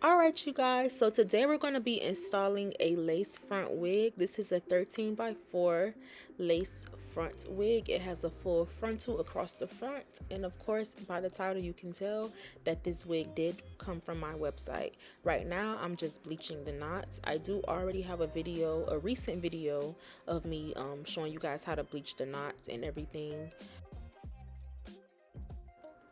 Alright you guys, so today we're going to be installing a lace front wig. This is a 13 by 4 lace front wig. It has a full frontal across the front, and of course by the title you can tell that this wig did come from my website. Right now I'm just bleaching the knots. I do already have a recent video of me showing you guys how to bleach the knots and everything.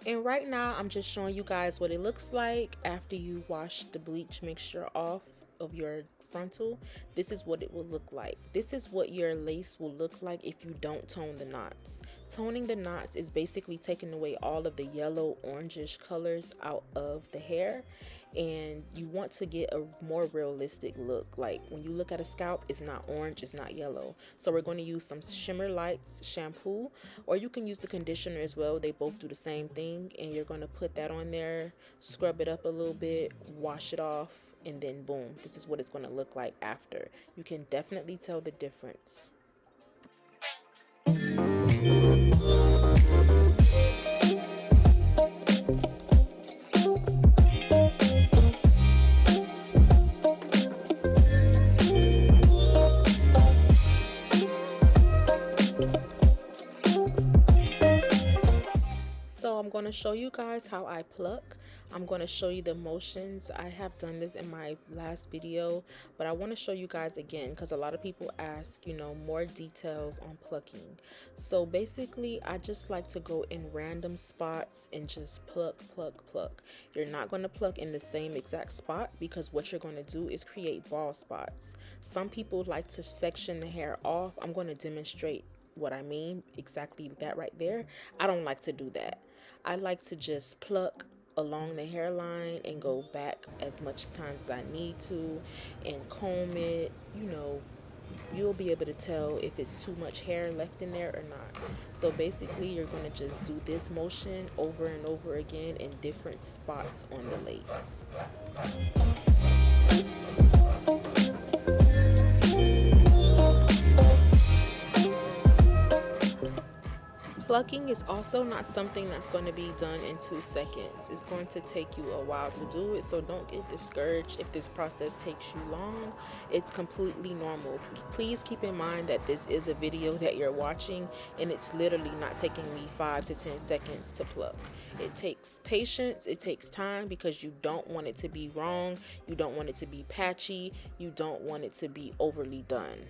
And right now I'm just showing you guys what it looks like after you wash the bleach mixture off of your frontal. This is what it will look like. This is what your lace will look like if you don't tone the knots. Toning the knots is basically taking away all of the yellow orangish colors out of the hair, and you want to get a more realistic look. Like when you look at a scalp, it's not orange, it's not yellow. So we're going to use some Shimmer Lights shampoo, or you can use the conditioner as well. They both do the same thing, and you're going to put that on there, scrub it up a little bit, wash it off, and then boom, this is what it's going to look like after. You can definitely tell the difference. So I'm going to show you guys how I pluck. I'm going to show you the motions. I have done this in my last video, but I want to show you guys again because a lot of people ask, more details on plucking. So basically, I just like to go in random spots and just pluck, pluck, pluck. You're not going to pluck in the same exact spot because what you're going to do is create bald spots. Some people like to section the hair off. I'm going to demonstrate what I mean, exactly that right there. I don't like to do that. I like to just pluck along the hairline and go back as much times as I need to and comb it. You'll be able to tell if it's too much hair left in there or not. So basically you're going to just do this motion over and over again in different spots on the lace. Plucking is also not something that's going to be done in 2 seconds. It's going to take you a while to do it, so don't get discouraged if this process takes you long. It's completely normal. Please keep in mind that this is a video that you're watching, and it's literally not taking me 5 to 10 seconds to pluck. It takes patience, it takes time, because you don't want it to be wrong, you don't want it to be patchy, you don't want it to be overly done.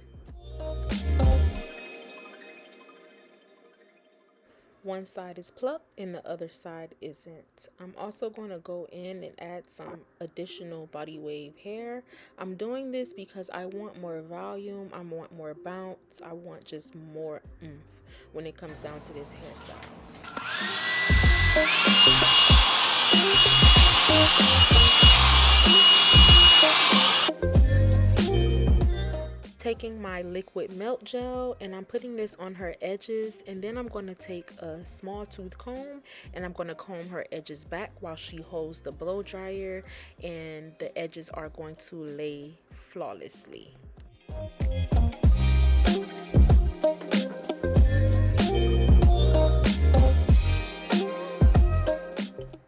One side is plucked and the other side isn't. I'm also going to go in and add some additional body wave hair. I'm doing this because I want more volume, I want more bounce, I want just more oomph when it comes down to this hairstyle. Taking my liquid melt gel and I'm putting this on her edges, and then I'm going to take a small tooth comb and I'm going to comb her edges back while she holds the blow dryer, and the edges are going to lay flawlessly.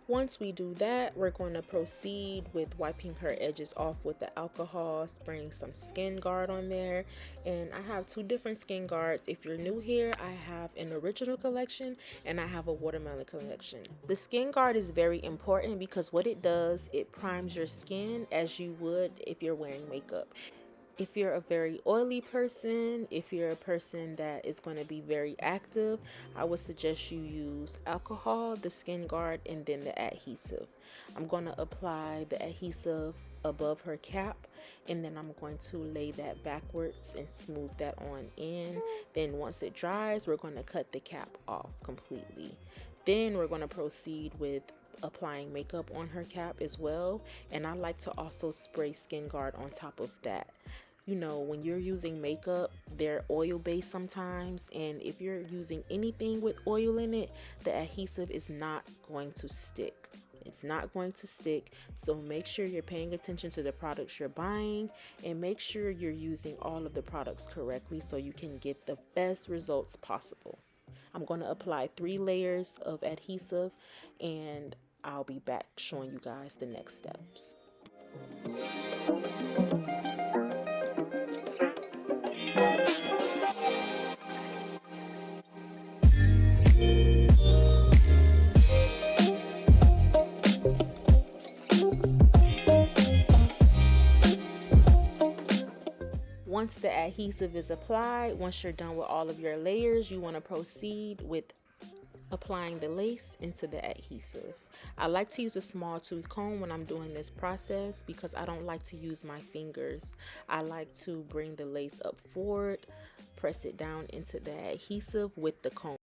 Once we do that, we're going to proceed with wiping her edges off with the alcohol, spraying some skin guard on there. And I have 2 different skin guards. If you're new here, I have an original collection and I have a watermelon collection. The skin guard is very important because what it does, it primes your skin as you would if you're wearing makeup. If you're a very oily person, if you're a person that is going to be very active, I would suggest you use alcohol, the skin guard, and then the adhesive. I'm going to apply the adhesive above her cap, and then I'm going to lay that backwards and smooth that on in. Then once it dries, we're going to cut the cap off completely. Then we're going to proceed with applying makeup on her cap as well, and I like to also spray skin guard on top of that. When you're using makeup, they're oil based sometimes, and if you're using anything with oil in it, the adhesive is not going to stick. It's not going to stick, so make sure you're paying attention to the products you're buying and make sure you're using all of the products correctly so you can get the best results possible. I'm going to apply 3 layers of adhesive, and I'll be back showing you guys the next steps. Once the adhesive is applied, once you're done with all of your layers, you want to proceed with applying the lace into the adhesive. I like to use a small tooth comb when I'm doing this process because I don't like to use my fingers. I like to bring the lace up forward, press it down into the adhesive with the comb.